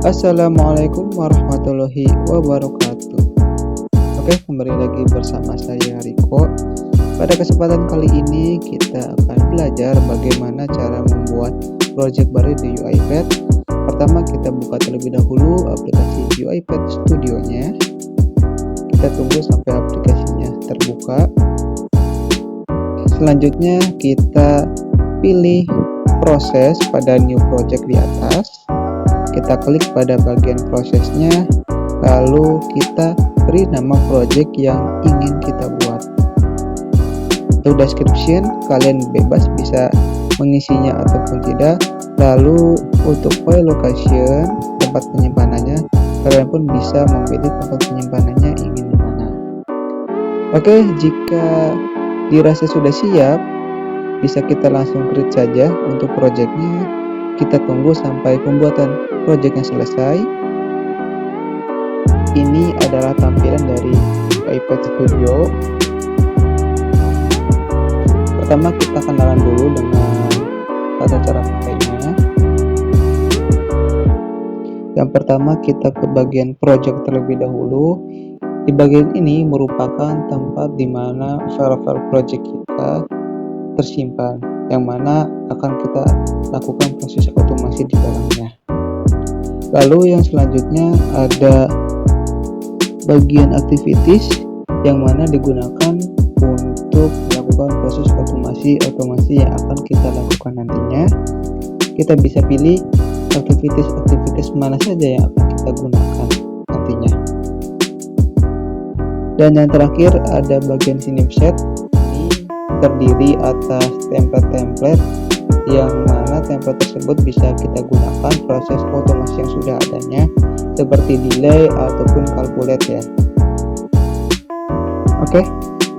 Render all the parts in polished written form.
Assalamualaikum warahmatullahi wabarakatuh. Oke, kembali lagi bersama saya Riko. Pada kesempatan kali ini kita akan belajar bagaimana cara membuat project baru di UiPath. Pertama, kita buka terlebih dahulu aplikasi UiPath Studio-nya. Kita tunggu sampai aplikasinya terbuka. Selanjutnya kita pilih proses pada new project di atas. Kita klik pada bagian prosesnya, lalu kita beri nama project yang ingin kita buat. Untuk description, kalian bebas bisa mengisinya ataupun tidak. Lalu untuk file location, tempat penyimpanannya, kalian pun bisa memilih tempat penyimpanannya ingin di mana. Oke, jika dirasa sudah siap, bisa kita langsung create saja untuk projectnya. Kita tunggu sampai pembuatan projectnya selesai. Ini adalah tampilan dari UiPath Studio. Pertama, kita kenalan dulu dengan tata cara pakainya. Yang pertama, kita ke bagian project terlebih dahulu. Di bagian ini merupakan tempat di mana file-file project kita tersimpan, yang mana akan kita lakukan proses otomasi di dalamnya. Lalu yang selanjutnya ada bagian activities yang mana digunakan untuk melakukan proses otomasi yang akan kita lakukan nantinya. Kita bisa pilih aktivitas mana saja yang akan kita gunakan nantinya. Dan yang terakhir ada bagian snapshot. Terdiri atas template-template yang mana template tersebut bisa kita gunakan proses otomasi yang sudah adanya seperti delay ataupun calculate ya. Oke,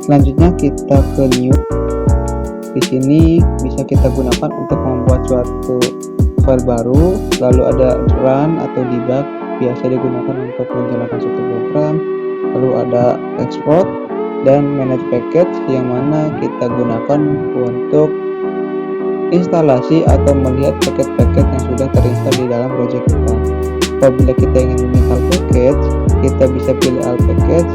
selanjutnya kita ke new. Di sini bisa kita gunakan untuk membuat suatu file baru. Lalu ada run atau debug, biasa digunakan untuk menjalankan suatu program. Lalu ada export dan manage package yang mana kita gunakan untuk instalasi atau melihat paket-paket yang sudah terinstall di dalam project kita. Apabila kita ingin menginstal package, kita bisa pilih all package,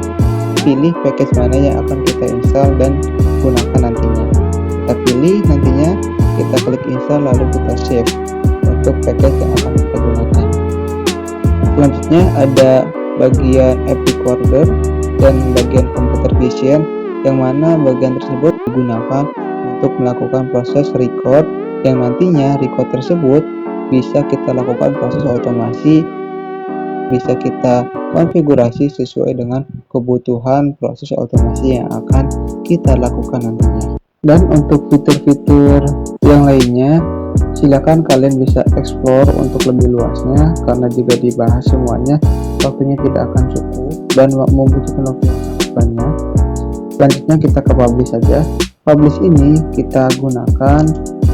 pilih package mana yang akan kita install dan gunakan nantinya. Kita pilih nantinya, kita klik install lalu kita save untuk package yang akan kita gunakan. Selanjutnya ada bagian app recorder dan bagian computer vision yang mana bagian tersebut digunakan untuk melakukan proses record yang nantinya record tersebut bisa kita lakukan proses otomasi, bisa kita konfigurasi sesuai dengan kebutuhan proses otomasi yang akan kita lakukan nantinya. Dan untuk fitur-fitur yang lainnya silakan kalian bisa explore untuk lebih luasnya, karena jika dibahas semuanya waktunya tidak akan cukup dan membutuhkan waktu yang sangat banyak. Selanjutnya kita ke publish saja. Publish ini kita gunakan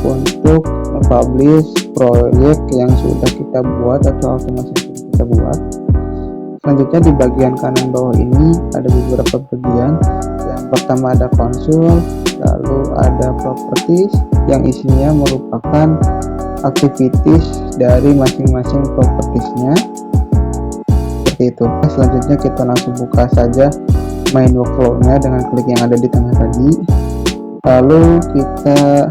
untuk mempublish proyek yang sudah kita buat atau otomasi yang sudah kita buat. Selanjutnya di bagian kanan bawah ini ada beberapa bagian. Yang pertama ada konsul, lalu ada properties yang isinya merupakan activities dari masing-masing propertiesnya. Seperti itu. Selanjutnya kita langsung buka saja main workflow-nya dengan klik yang ada di tengah tadi. Lalu kita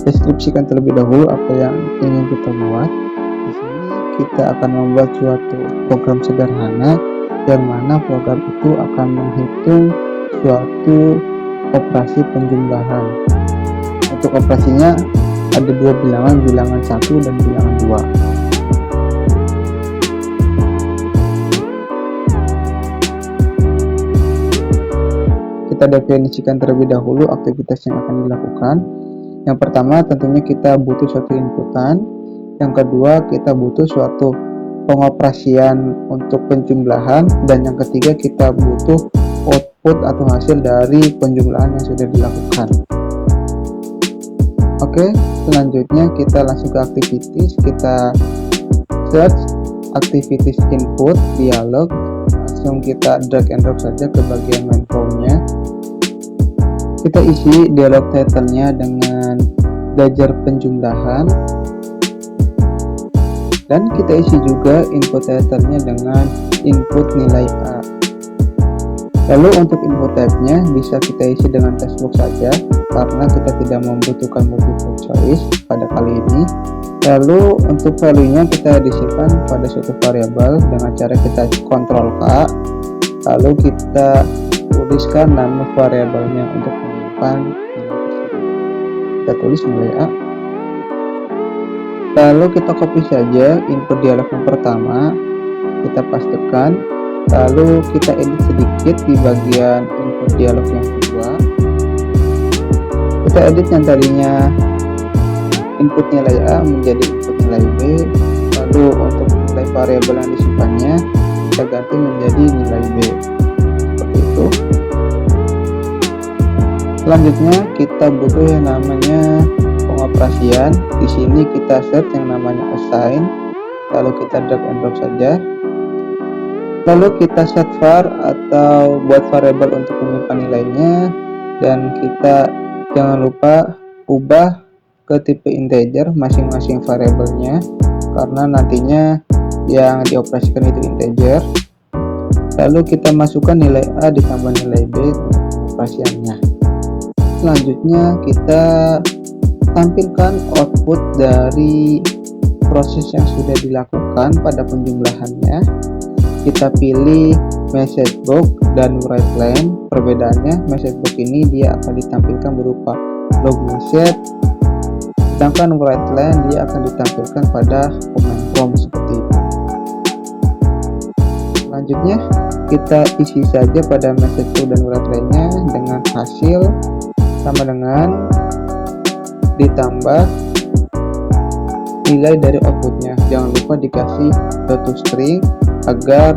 deskripsikan terlebih dahulu apa yang ingin kita buat. Di sini kita akan membuat suatu program sederhana yang mana program itu akan menghitung suatu operasi penjumlahan. Untuk operasinya ada dua bilangan, bilangan 1 dan bilangan 2. Kita definisikan terlebih dahulu aktivitas yang akan dilakukan. Yang pertama tentunya kita butuh suatu inputan. Yang kedua kita butuh suatu pengoperasian untuk penjumlahan. Dan yang ketiga kita butuh output atau hasil dari penjumlahan yang sudah dilakukan. Oke, selanjutnya kita langsung ke activities. Kita search activities input dialog. Langsung kita drag and drop saja ke bagian main flow-nya. Kita isi dialog title-nya dengan belajar penjumlahan. Dan kita isi juga input type-nya dengan input nilai A. Lalu untuk input type-nya bisa kita isi dengan text box saja karena kita tidak membutuhkan multiple choice pada kali ini. Lalu untuk value-nya kita disimpan pada suatu variabel dengan cara kita Ctrl K. Lalu kita tuliskan nama variabelnya untuk menyimpan nilai tersebut. Kita tulis nilai A. Lalu kita copy saja input dialog yang pertama, kita pastekan, lalu kita edit sedikit di bagian input dialog yang kedua. Kita edit yang tadinya input nilai A menjadi input nilai B, lalu untuk nilai variabel yang disimpannya kita ganti menjadi nilai B, seperti itu. Selanjutnya kita butuh yang namanya pengoperasian. Di sini kita set yang namanya assign, lalu kita drag and drop saja. Lalu kita set var atau buat variabel untuk menyimpan nilainya, dan kita jangan lupa ubah ke tipe integer masing-masing variabelnya karena nantinya yang dioperasikan itu integer. Lalu kita masukkan nilai A ditambah nilai B untuk pengoperasiannya. Selanjutnya kita tampilkan output dari proses yang sudah dilakukan pada penjumlahannya. Kita pilih message box dan write line. Perbedaannya, message box ini dia akan ditampilkan berupa log message, sedangkan write line dia akan ditampilkan pada command prompt seperti itu. Selanjutnya kita isi saja pada message box dan write line-nya dengan hasil sama dengan ditambah nilai dari outputnya. Jangan lupa dikasih .toString agar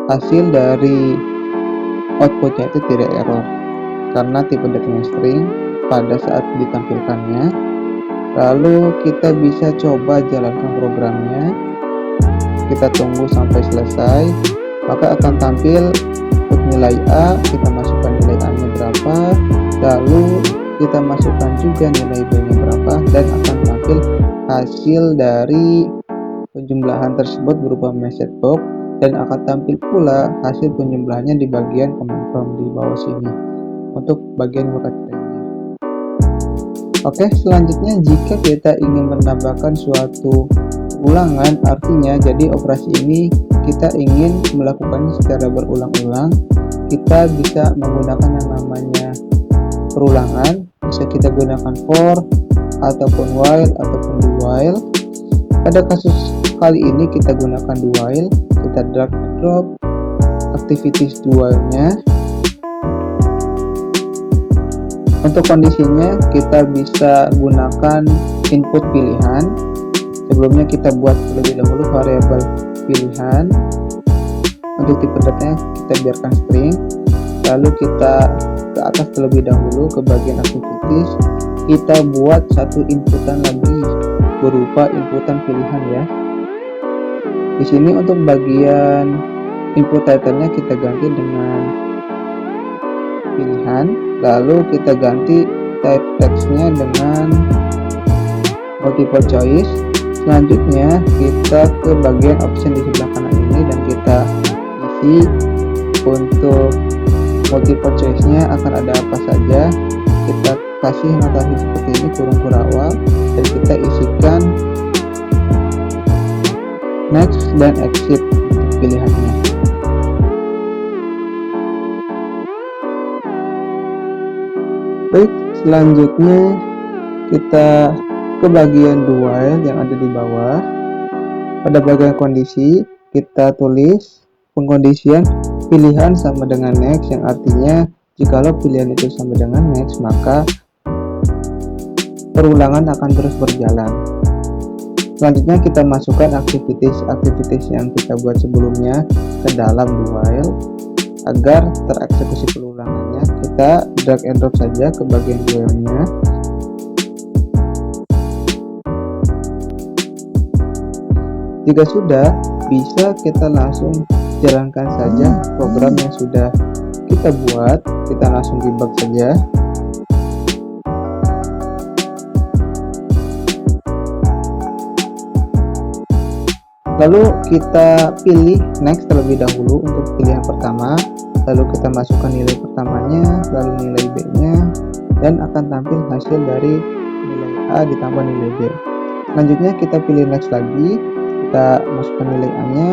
hasil dari outputnya itu tidak error karena tipe datanya string pada saat ditampilkannya. Lalu kita bisa coba jalankan programnya, kita tunggu sampai selesai, maka akan tampil untuk nilai A, kita masukkan nilai A nya berapa, lalu kita masukkan juga nilai B nya berapa, dan akan tampil hasil dari penjumlahan tersebut berupa message box, dan akan tampil pula hasil penjumlahannya di bagian command prompt di bawah sini untuk bagian write line-nya. Oke, selanjutnya jika kita ingin menambahkan suatu ulangan, artinya jadi operasi ini kita ingin melakukannya secara berulang-ulang, kita bisa menggunakan yang namanya perulangan. Bisa kita gunakan for ataupun while ataupun do while. Pada kasus kali ini kita gunakan do while. Kita drag and drop activities do while-nya. Untuk kondisinya kita bisa gunakan input pilihan. Sebelumnya kita buat terlebih dahulu variabel pilihan. Untuk tipe datanya kita biarkan string. Lalu kita ke atas terlebih dahulu ke bagian activities, kita buat satu inputan lagi berupa inputan pilihan ya. Di sini untuk bagian input title-nya kita ganti dengan pilihan, lalu kita ganti type text-nya dengan multiple choice. Selanjutnya kita ke bagian option di sebelah kanan ini dan kita isi untuk multiple choice-nya akan ada apa saja. Kita kasih notasi seperti ini kurung kurawal dan kita isikan next dan exit untuk pilihannya. Baik, selanjutnya kita ke bagian do while yang ada di bawah. Pada bagian kondisi kita tulis pengkondisian pilihan sama dengan next, yang artinya jikalau pilihan itu sama dengan next maka perulangan akan terus berjalan. Selanjutnya kita masukkan aktivitas yang kita buat sebelumnya ke dalam do while agar tereksekusi perulangannya. Kita drag and drop saja ke bagian do while-nya. Jika sudah, bisa kita langsung jalankan saja program yang sudah kita buat. Kita langsung debug saja. Lalu kita pilih next terlebih dahulu untuk pilihan pertama, lalu kita masukkan nilai pertamanya, lalu nilai B-nya, dan akan tampil hasil dari nilai A ditambah nilai B. Selanjutnya kita pilih next lagi, kita masukkan nilai A-nya,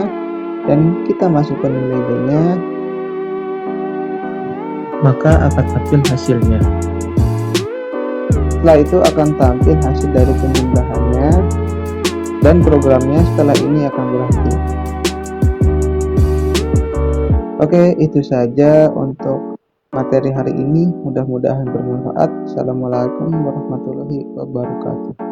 dan kita masukkan nilai B-nya, maka akan tampil hasilnya. Setelah itu akan tampil hasil dari penjumlahannya, dan programnya setelah ini akan berhenti. Oke, itu saja untuk materi hari ini. Mudah-mudahan bermanfaat. Assalamualaikum warahmatullahi wabarakatuh.